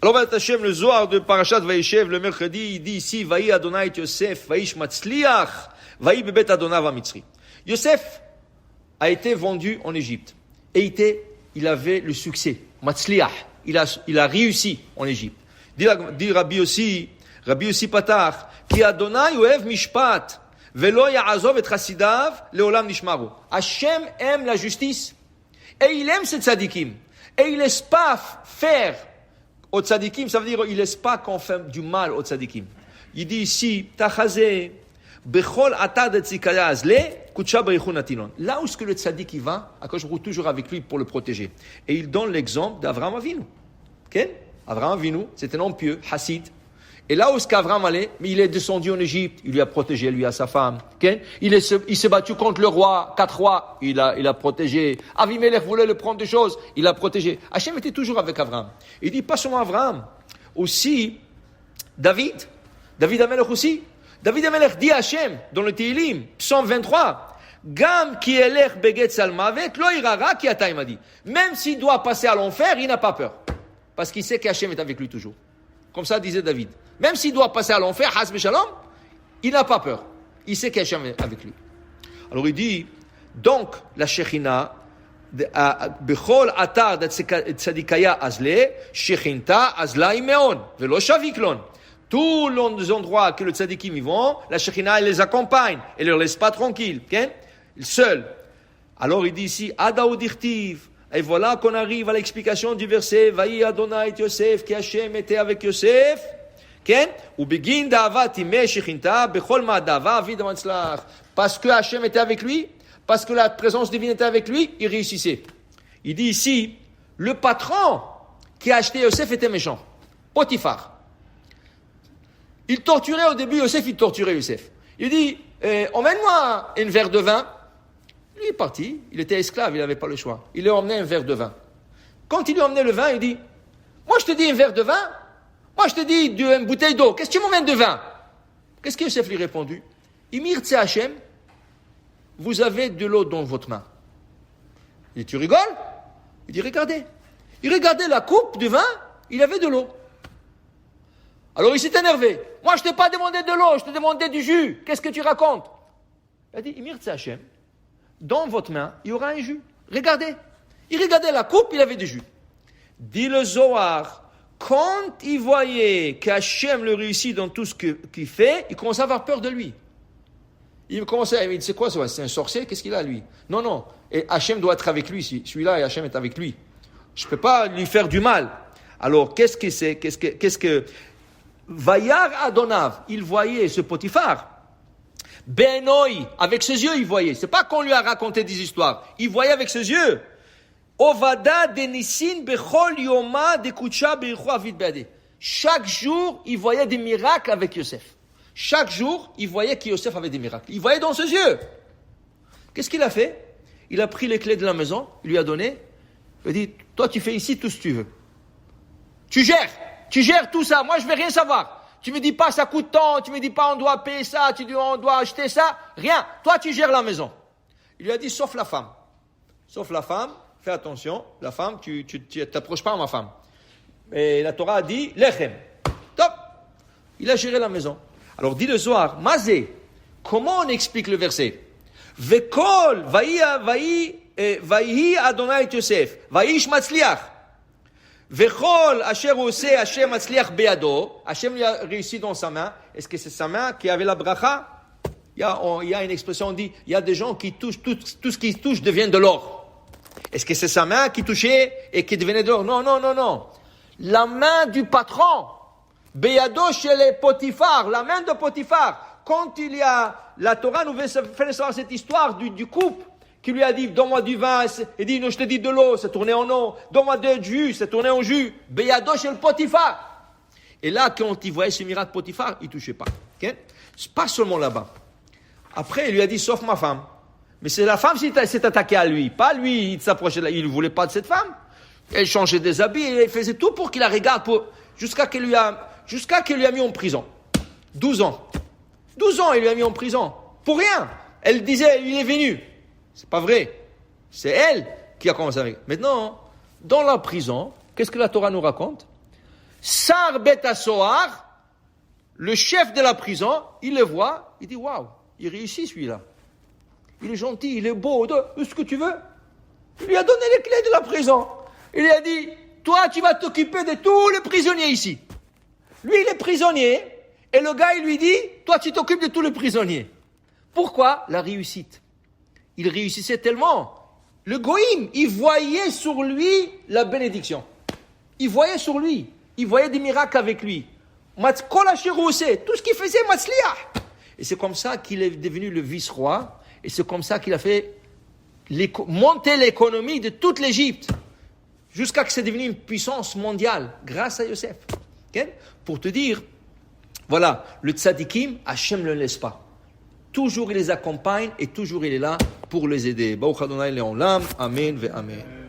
Alors, Hashem, le Zohar de Parashat Vayeshev, le mercredi, il dit ici, Vaï Adonai et Yosef, Vaïsh Matzliach, Vaï Bebet Adonav Mitzri. Yosef a été vendu en Égypte. Et il avait le succès. Matzliach. Il a réussi en Égypte. Dit Rabbi aussi Patar, Ki Adonai Oev Mishpat, Velo Ya'azov et Chassidav, Leolam Nishmaru. Hashem aime la justice. Et il aime ces tzadikim. Et il laisse pas faire aux tzadikim, ça veut dire il laisse pas qu'on fait du mal aux tzadikim. Il dit ici, Tachazé, Bechol Atad et Tzikaya Azle, Kutsha Berichun Atilon. Là où est-ce que le tzadik il va, Akadosh Baruch Hu toujours avec lui pour le protéger. Et il donne l'exemple d'Avraham Avinu. Okay? Avraham Avinu, c'était un homme pieux, Hassid. Et là où est-ce qu'Avraham allait, mais il est descendu en Égypte, il lui a protégé, lui, à sa femme. Okay? Il s'est battu contre le roi, 4 rois, il a protégé. Avimelech voulait le prendre des choses, il a protégé. Hachem était toujours avec Avraham. Il dit pas seulement Avraham, aussi David Amelech aussi. David Amelech dit à Hachem, dans le Tehillim, psaume 23, Gam ki elech beget salmavet, lo irara ki ata, il m'a dit. Même s'il doit passer à l'enfer, il n'a pas peur. Parce qu'il sait qu'Hachem est avec lui toujours. Comme ça disait David. Même s'il doit passer à l'enfer, Hasbe Shalom, il n'a pas peur. Il sait qu'Hachem est avec lui. Alors il dit, donc, la Shekhinah, Bechol atar de tzadikaya azle, Shekhinta azla imeon, velo shaviklon. Tous les endroits que le tzadikim y vont, la Shekhinah, elle les accompagne, elle ne les laisse pas tranquilles, okay? Seul. Alors il dit ici, Adaou dirtiv. Et voilà qu'on arrive à l'explication du verset, Vaï Adonai et Yosef, qui Hachem était avec Yosef. Parce que Hachem était avec lui, parce que la présence divine était avec lui, il réussissait. Il dit ici, le patron qui a acheté Yosef était méchant. Potiphar. Il torturait au début Yosef, il dit, emmène-moi un verre de vin. Lui est parti, il était esclave, il n'avait pas le choix. Il lui a emmené un verre de vin. Quand il lui a emmené le vin, il dit, moi je te dis un verre de vin, moi je te dis une bouteille d'eau, qu'est-ce que tu m'emmènes de vin? Qu'est-ce que Yosef lui a répondu? Imir Tse Hachem, vous avez de l'eau dans votre main. Il dit, tu rigoles? Il dit, regardez. Il regardait la coupe de vin, il avait de l'eau. Alors il s'est énervé. Moi je t'ai pas demandé de l'eau, je t'ai demandé du jus. Qu'est-ce que tu racontes? Il a dit, Imir Tse Hachem, dans votre main, il y aura un jus. Regardez. Il regardait la coupe, il avait du jus. Dit le Zohar, quand il voyait qu'Hachem le réussit dans tout ce qu'il fait, il commençait à avoir peur de lui. Il commençait à dire, c'est quoi ça? C'est un sorcier? Qu'est-ce qu'il a, lui? Non. Et Hachem doit être avec lui. Si celui-là, et Hachem est avec lui. Je ne peux pas lui faire du mal. Alors, qu'est-ce que c'est? Qu'est-ce que... Vayar Adonav, il voyait ce Potiphar. Benoi, avec ses yeux, il voyait. C'est pas qu'on lui a raconté des histoires. Il voyait avec ses yeux. Ovada denisin bechol yoma de kutsha beichu avid beade. Chaque jour, il voyait des miracles avec Yosef. Chaque jour, il voyait que Yosef avait des miracles. Il voyait dans ses yeux. Qu'est-ce qu'il a fait? Il a pris les clés de la maison, il lui a donné. Il a dit, toi, tu fais ici tout ce que tu veux. Tu gères tout ça. Moi, je vais rien savoir. Tu me dis pas ça coûte tant, tu me dis pas on doit payer ça, tu dis on doit acheter ça, rien. Toi tu gères la maison. Il lui a dit sauf la femme. Fais attention, la femme, tu t'approches pas à ma femme. Et la Torah a dit lechem. Top. Il a géré la maison. Alors dit le Zohar, Mazé, comment on explique le verset? Vekol vaïhi Adonai et Yosef, vaïsh matzliach. Vechol asher oseh Hashem matzliach beado. Hashem lui a réussi dans sa main. Est-ce que c'est sa main qui avait la bracha? Il y a une expression, on dit, il y a des gens qui touchent, tout ce qu'ils touchent devient de l'or. Est-ce que c'est sa main qui touchait et qui devenait de l'or? Non. La main du patron. Beado chez les Potiphar. La main de Potiphar. Quand la Torah nous fait savoir cette histoire du couple. Qui lui a dit, donne-moi du vin, il dit, non, je te dis de l'eau, c'est tourné en eau, donne-moi de jus, c'est tourné en jus, Beyado chez le Potiphar. Et là, quand il voyait ce miracle Potiphar, il ne touchait pas. Okay? C'est pas seulement là-bas. Après, il lui a dit, sauf ma femme. Mais c'est la femme qui s'est attaquée à lui, pas lui, il s'approchait de là, il ne voulait pas de cette femme. Elle changeait des habits, et elle faisait tout pour qu'il la regarde, jusqu'à qu'il lui a mis en prison. 12 ans. 12 ans, il lui a mis en prison. Pour rien. Elle disait, il est venu. C'est pas vrai. C'est elle qui a commencé avec. Maintenant, dans la prison, qu'est-ce que la Torah nous raconte? Sar Bet HaSohar, le chef de la prison, il le voit, il dit waouh, il réussit celui-là. Il est gentil, il est beau, ce que tu veux. Il lui a donné les clés de la prison. Il lui a dit, toi tu vas t'occuper de tous les prisonniers ici. Lui il est prisonnier, et le gars il lui dit, toi tu t'occupes de tous les prisonniers. Pourquoi? La réussite. Il réussissait tellement. Le goïm, il voyait sur lui la bénédiction. Il voyait sur lui. Il voyait des miracles avec lui. Tout ce qu'il faisait, Matzliah. Et c'est comme ça qu'il est devenu le vice-roi. Et c'est comme ça qu'il a fait monter l'économie de toute l'Égypte. Jusqu'à ce que c'est devenu une puissance mondiale. Grâce à Yosef. Okay? Pour te dire, voilà, le tzadikim, Hachem ne le laisse pas. Toujours il les accompagne et toujours il est là pour les aider. Baruch Adonai Le'olam. Amen ve Amen.